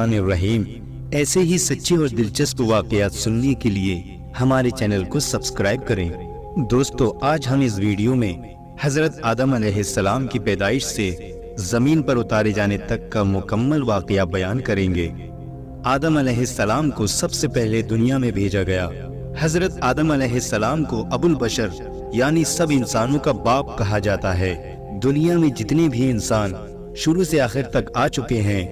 الرحیم۔ ایسے ہی سچے اور دلچسپ واقعات سننے کے لیے ہمارے چینل کو سبسکرائب کریں۔ دوستو، آج ہم اس ویڈیو میں حضرت آدم علیہ السلام کی پیدائش سے زمین پر اتارے جانے تک کا مکمل واقعہ بیان کریں گے۔ آدم علیہ السلام کو سب سے پہلے دنیا میں بھیجا گیا۔ حضرت آدم علیہ السلام کو ابو البشر یعنی سب انسانوں کا باپ کہا جاتا ہے۔ دنیا میں جتنے بھی انسان شروع سے آخر تک آ چکے ہیں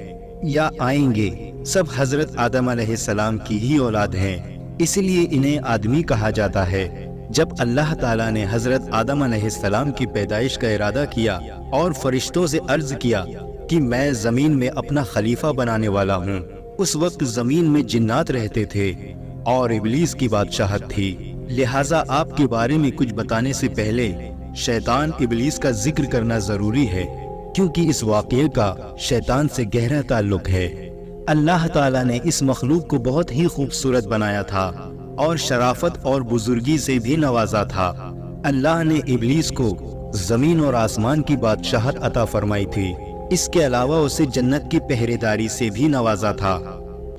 یا آئیں گے، سب حضرت آدم علیہ السلام کی ہی اولاد ہیں، اس لیے انہیں آدمی کہا جاتا ہے۔ جب اللہ تعالیٰ نے حضرت آدم علیہ السلام کی پیدائش کا ارادہ کیا اور فرشتوں سے عرض کیا کہ میں زمین میں اپنا خلیفہ بنانے والا ہوں، اس وقت زمین میں جنات رہتے تھے اور ابلیس کی بادشاہت تھی، لہٰذا آپ کے بارے میں کچھ بتانے سے پہلے شیطان ابلیس کا ذکر کرنا ضروری ہے، کیونکہ اس واقعے کا شیطان سے گہرا تعلق ہے۔ اللہ تعالیٰ نے اس مخلوق کو بہت ہی خوبصورت بنایا تھا اور شرافت اور بزرگی سے بھی نوازا تھا۔ اللہ نے ابلیس کو زمین اور آسمان کی بادشاہت عطا فرمائی تھی، اس کے علاوہ اسے جنت کی پہرے داری سے بھی نوازا تھا،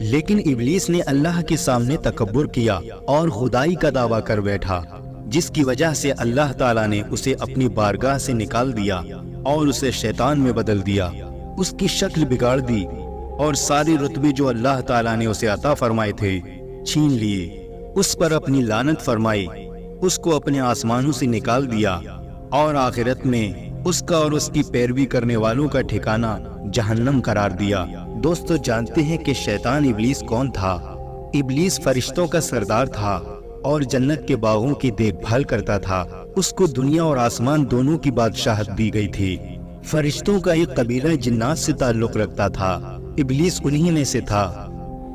لیکن ابلیس نے اللہ کے سامنے تکبر کیا اور خدائی کا دعویٰ کر بیٹھا، جس کی وجہ سے اللہ تعالیٰ نے اسے اپنی بارگاہ سے نکال دیا اور اسے شیطان میں بدل دیا، اس کی شکل بگاڑ دی اور سارے رتبے جو اللہ تعالیٰ نے اسے عطا فرمائے تھے چھین لیے، اس پر اپنی لعنت فرمائی، اس کو اپنے آسمانوں سے نکال دیا اور آخرت میں اس کا اور اس کی پیروی کرنے والوں کا ٹھکانہ جہنم قرار دیا۔ دوستو، جانتے ہیں کہ شیطان ابلیس کون تھا؟ ابلیس فرشتوں کا سردار تھا اور جنت کے باغوں کی دیکھ بھال کرتا تھا۔ اس کو دنیا اور آسمان دونوں کی بادشاہت دی گئی تھی۔ فرشتوں کا ایک قبیلہ جنات سے تعلق رکھتا تھا، ابلیس انہی میں سے تھا۔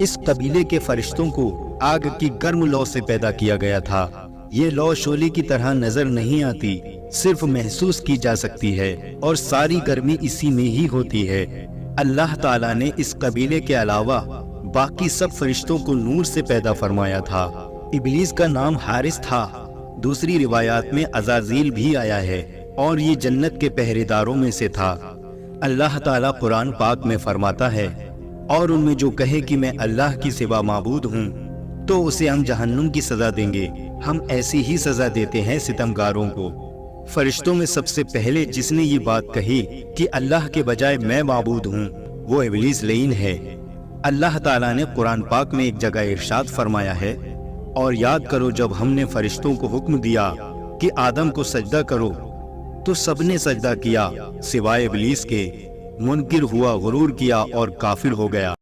اس قبیلے کے فرشتوں کو آگ کی گرم لو سے پیدا کیا گیا تھا۔ یہ لو شعلے کی طرح نظر نہیں آتی، صرف محسوس کی جا سکتی ہے اور ساری گرمی اسی میں ہی ہوتی ہے۔ اللہ تعالیٰ نے اس قبیلے کے علاوہ باقی سب فرشتوں کو نور سے پیدا فرمایا تھا۔ ابلیس کا نام حارث تھا، دوسری روایات میں عزازیل بھی آیا ہے اور یہ جنت کے پہرے داروں میں سے تھا۔ اللہ تعالیٰ قرآن پاک میں فرماتا ہے، اور ان میں جو کہے کہ میں اللہ کی سوا معبود ہوں تو اسے ہم جہنم کی سزا دیں گے، ہم ایسی ہی سزا دیتے ہیں ستمگاروں کو۔ فرشتوں میں سب سے پہلے جس نے یہ بات کہی کہ اللہ کے بجائے میں معبود ہوں، وہ ابلیس لعین ہے۔ اللہ تعالیٰ نے قرآن پاک میں ایک جگہ ارشاد فرمایا ہے، اور یاد کرو جب ہم نے فرشتوں کو حکم دیا کہ آدم کو سجدہ کرو تو سب نے سجدہ کیا سوائے ابلیس کے، منکر ہوا، غرور کیا اور کافر ہو گیا۔